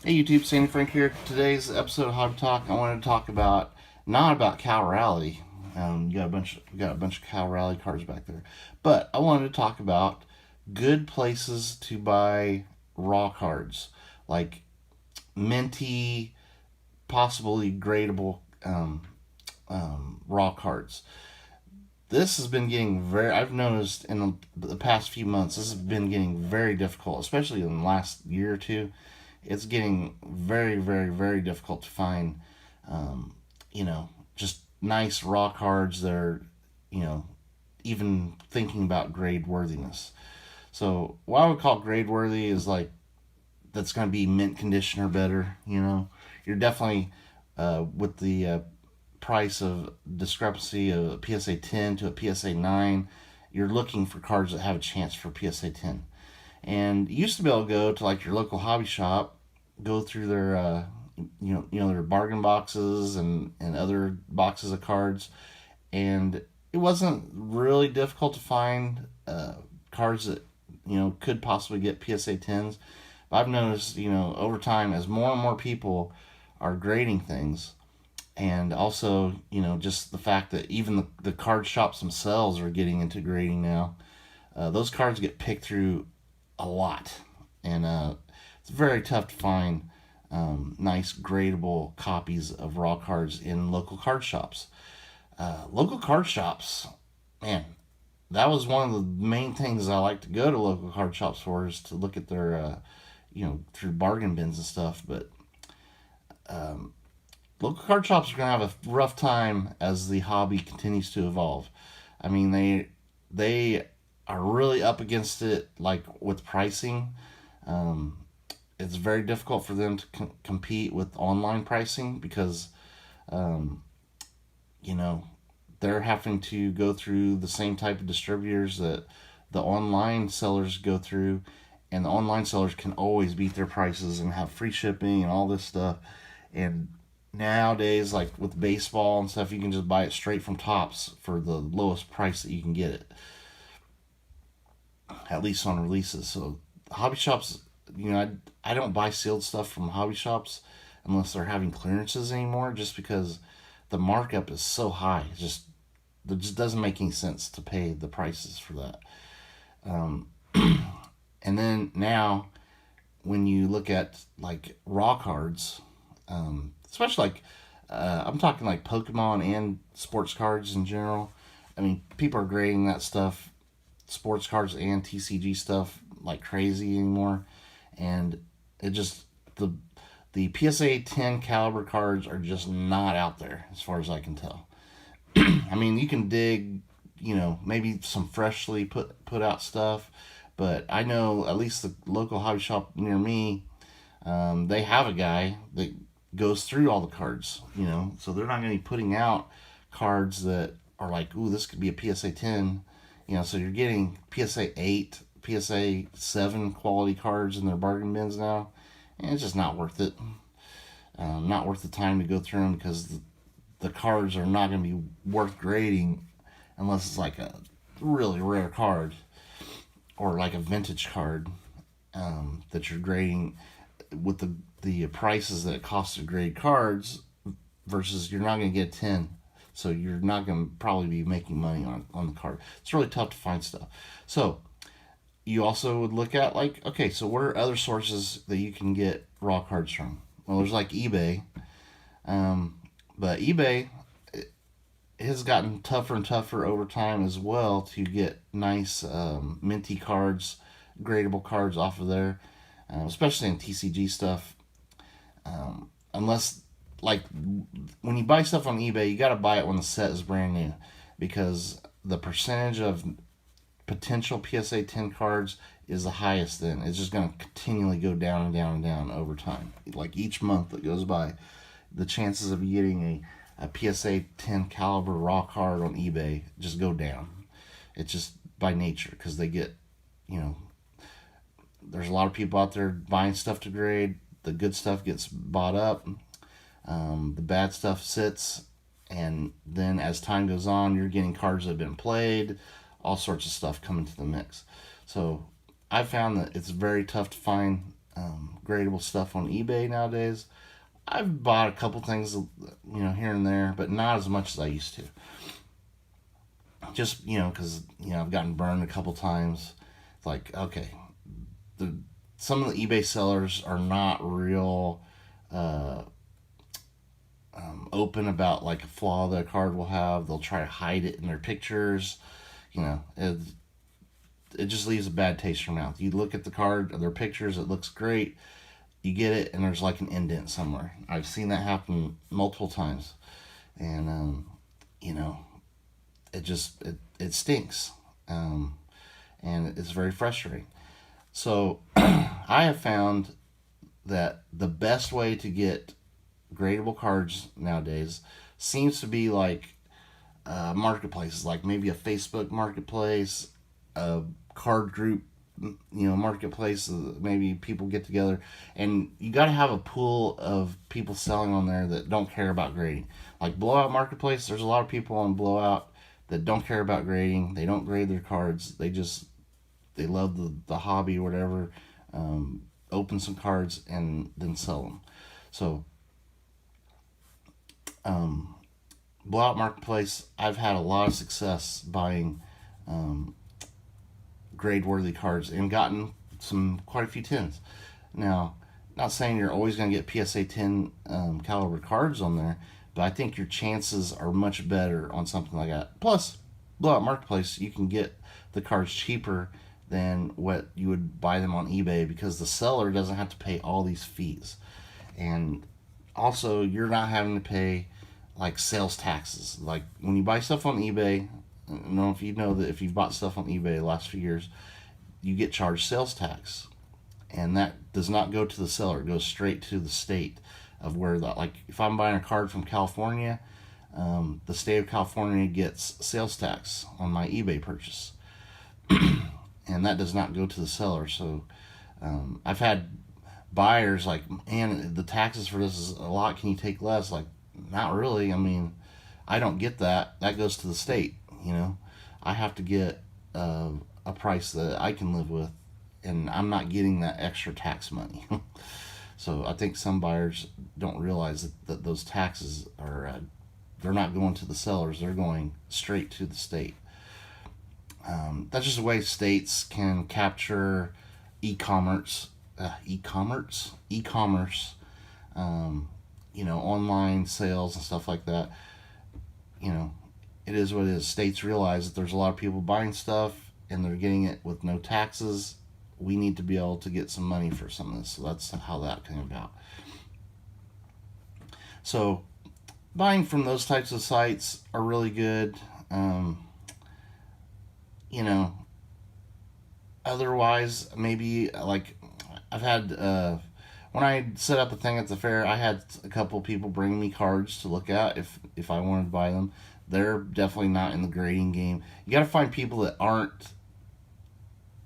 Hey YouTube, Sandy Frank here. Today's episode of Hobby Talk, I wanted to talk about not about Cal Rally. We got a bunch of Cal Rally cards back there, but I wanted to talk about good places to buy raw cards like Minty, possibly gradable raw cards. This has been getting very. I've noticed in the past few months, this has been getting very difficult, especially in the last year or two. It's getting very, very, very difficult to find, um, just nice raw cards that are, you know, even thinking about grade worthiness. So what I would call grade worthy is like that's going to be mint condition or better. You're definitely with the price of discrepancy of a PSA 10 to a PSA 9, you're looking for cards that have a chance for PSA 10. And you used to be able to go to like your local hobby shop, go through their their bargain boxes and other boxes of cards, and it wasn't really difficult to find cards that could possibly get PSA 10s. But I've noticed over time as more and more people are grading things, and also just the fact that even the card shops themselves are getting into grading now. Those cards get picked through a lot, and it's very tough to find nice gradable copies of raw cards in local card shops. Local card shops, man, that was one of the main things I like to go to local card shops for, is to look at their through bargain bins and stuff. But local card shops are gonna have a rough time as the hobby continues to evolve. I mean, they are really up against it, like with pricing. Um, it's very difficult for them to compete with online pricing because, um, you know, they're having to go through the same type of distributors that the online sellers go through, and the online sellers can always beat their prices and have free shipping and all this stuff. And nowadays, like with baseball and stuff, you can just buy it straight from Tops for the lowest price that you can get it, at least on releases. So hobby shops, I don't buy sealed stuff from hobby shops unless they're having clearances anymore, just because the markup is so high. It just doesn't make any sense to pay the prices for that. Um, and then now, when you look at like raw cards, especially like I'm talking like Pokemon and sports cards in general. I mean, people are grading that stuff, sports cards and TCG stuff, like crazy anymore, and it just the PSA 10 caliber cards are just not out there as far as I can tell. I mean, you can dig, maybe some freshly put out stuff, but I know at least the local hobby shop near me, they have a guy that goes through all the cards, so they're not going to be putting out cards that are like, ooh, this could be a PSA 10, so you're getting PSA 8, PSA 7 quality cards in their bargain bins now, and it's just not worth it. Not worth the time to go through them, because the cards are not going to be worth grading unless it's like a really rare card or like a vintage card, that you're grading with the prices that it costs to grade cards, versus you're not going to get 10, so you're not going to probably be making money on the card. It's really tough to find stuff. So you also would look at like, okay, so what are other sources that you can get raw cards from? Well, there's like eBay, but eBay has gotten tougher and tougher over time as well to get nice minty cards, gradable cards off of there, especially in TCG stuff. Unless, like, when you buy stuff on eBay, you got to buy it when the set is brand new, because the percentage of potential PSA 10 cards is the highest. Then it's just going to continually go down and down and down over time. Like each month that goes by, the chances of you getting a PSA 10 caliber raw card on eBay just go down. It's just by nature, because they get, there's a lot of people out there buying stuff to grade. The good stuff gets bought up. The bad stuff sits, and then as time goes on, you're getting cards that have been played, all sorts of stuff coming to the mix. So I've found that it's very tough to find gradable stuff on eBay nowadays. I've bought a couple things, here and there, but not as much as I used to. Just because I've gotten burned a couple times. It's like, okay, the some of the eBay sellers are not real uh, open about like a flaw that a card will have. They'll try to hide it in their pictures. You know, it just leaves a bad taste in your mouth. You look at the card, their pictures, it looks great. You get it, and there's like an indent somewhere. I've seen that happen multiple times, and you know, it stinks, and it's very frustrating. So I have found that the best way to get gradable cards nowadays seems to be like marketplaces, like maybe a Facebook marketplace, a card group, marketplace. Maybe people get together, and you got to have a pool of people selling on there that don't care about grading. Like Blowout Marketplace, there's a lot of people on Blowout that don't care about grading. They don't grade their cards. They love the hobby or whatever. Open some cards and then sell them. So um, Blowout Marketplace, I've had a lot of success buying um, grade worthy cards and gotten quite a few tens. Now, not saying you're always going to get PSA 10 caliber cards on there, but I think your chances are much better on something like that. Plus, Blowout Marketplace, you can get the cards cheaper than what you would buy them on eBay because the seller doesn't have to pay all these fees. And also, you're not having to pay like sales taxes. Like when you buy stuff on eBay, I don't know if you know that if you've bought stuff on eBay the last few years, you get charged sales tax. And that does not go to the seller, it goes straight to the state of where that, like if I'm buying a card from California, the state of California gets sales tax on my eBay purchase. And that does not go to the seller. So I've had buyers like, man, the taxes for this is a lot. Can you take less? Like, not really. I mean, I don't get that. That goes to the state. I have to get a price that I can live with, and I'm not getting that extra tax money. So I think some buyers don't realize that those taxes are they're not going to the sellers. They're going straight to the state. That's just a way states can capture e-commerce, online sales and stuff like that. You know, it is what it is. States realize that there's a lot of people buying stuff and they're getting it with no taxes. We need to be able to get some money for some of this. So that's how that came about. So buying from those types of sites are really good. You know, otherwise, maybe like I've had when I set up a thing at the fair, I had a couple people bring me cards to look at if I wanted to buy them. They're definitely not in the grading game. You got to find people that aren't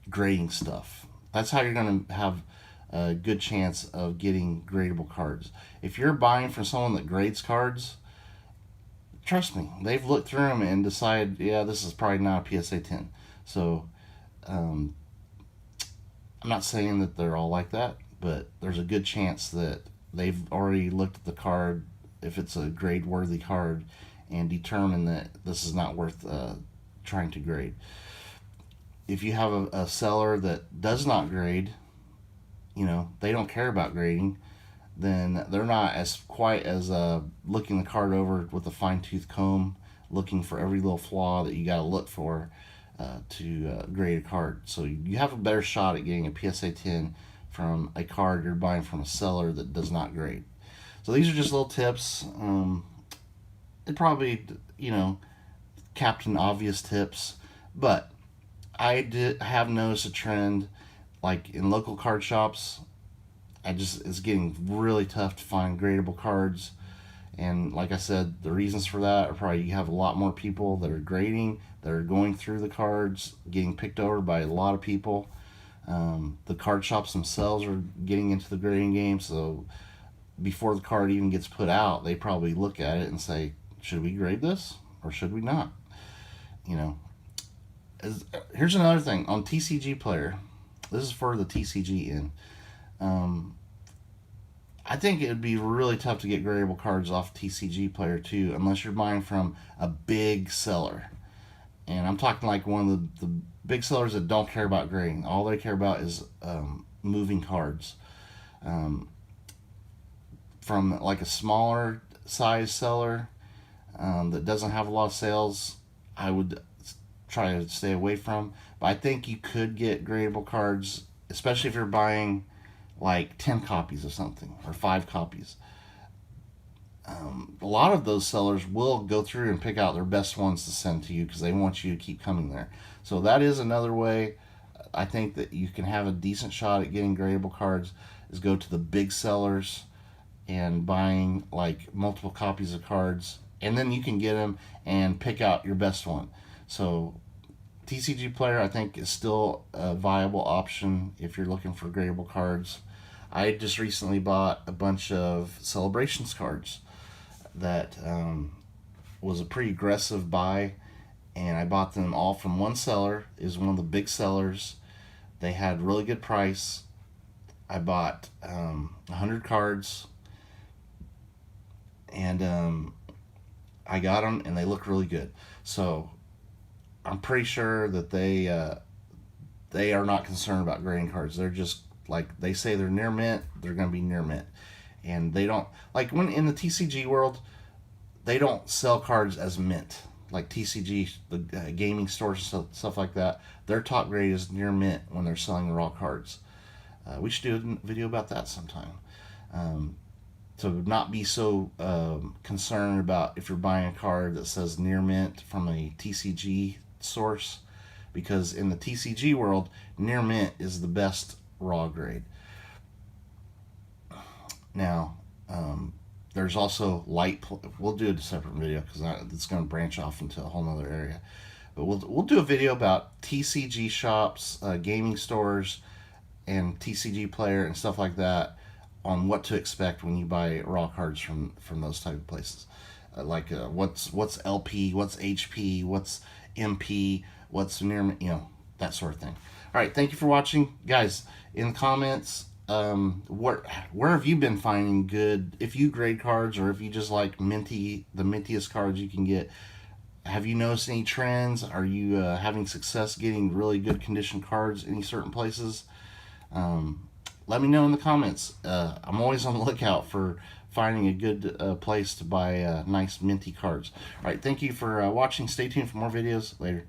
grading stuff. That's how you're going to have a good chance of getting gradable cards. If you're buying from someone that grades cards, trust me, they've looked through them and decided, yeah, this is probably not a PSA 10. So um, I'm not saying that they're all like that, but there's a good chance that they've already looked at the card, if it's a grade worthy card, and determined that this is not worth trying to grade. If you have a seller that does not grade, they don't care about grading, then they're not as quite as looking the card over with a fine tooth comb, looking for every little flaw that you got to look for to grade a card. So you have a better shot at getting a PSA 10 from a card you're buying from a seller that does not grade. So these are just little tips. It probably, Captain Obvious tips, but I have noticed a trend, like in local card shops. It's getting really tough to find gradable cards, and like I said, the reasons for that are probably you have a lot more people that are grading, that are going through the cards, getting picked over by a lot of people. The card shops themselves are getting into the grading game, so before the card even gets put out, they probably look at it and say, should we grade this or should we not? You know, here's another thing on TCG Player. This is for the TCG end. Um, I think it would be really tough to get gradable cards off TCG Player too, unless you're buying from a big seller. And I'm talking like one of the big sellers that don't care about grading. All they care about is moving cards. Um, from like a smaller size seller that doesn't have a lot of sales, I would try to stay away from. But I think you could get gradable cards, especially if you're buying like 10 copies of something or 5 copies. A lot of those sellers will go through and pick out their best ones to send to you because they want you to keep coming there. So that is another way I think that you can have a decent shot at getting gradable cards is go to the big sellers and buying like multiple copies of cards, and then you can get them and pick out your best one. So TCG Player, I think, is still a viable option if you're looking for gradable cards. I just recently bought a bunch of Celebrations cards that was a pretty aggressive buy, and I bought them all from one seller. It was one of the big sellers. They had really good price. I bought 100 cards, and I got them, and they look really good. So I'm pretty sure that they are not concerned about grading cards. They're just like they say they're near mint. They're going to be near mint, and they don't like when in the TCG world they don't sell cards as mint like TCG, the gaming stores and stuff like that. Their top grade is near mint when they're selling raw cards. We should do a video about that sometime. Um, to not be so concerned about if you're buying a card that says near mint from a TCG source, because in the TCG world, near mint is the best raw grade. Now, there's also light. We'll do a separate video because it's going to branch off into a whole other area. But we'll do a video about TCG shops, gaming stores, and TCG Player and stuff like that on what to expect when you buy raw cards from those type of places. What's LP, what's HP, what's MP, what's near, that sort of thing. All right, thank you for watching, guys. In the comments, where have you been finding good? If you grade cards, or if you just like Minty, the mintiest cards you can get. Have you noticed any trends? Are you having success getting really good condition cards in certain places? Let me know in the comments. I'm always on the lookout for finding a good place to buy nice minty cards. All right, thank you for watching. Stay tuned for more videos later.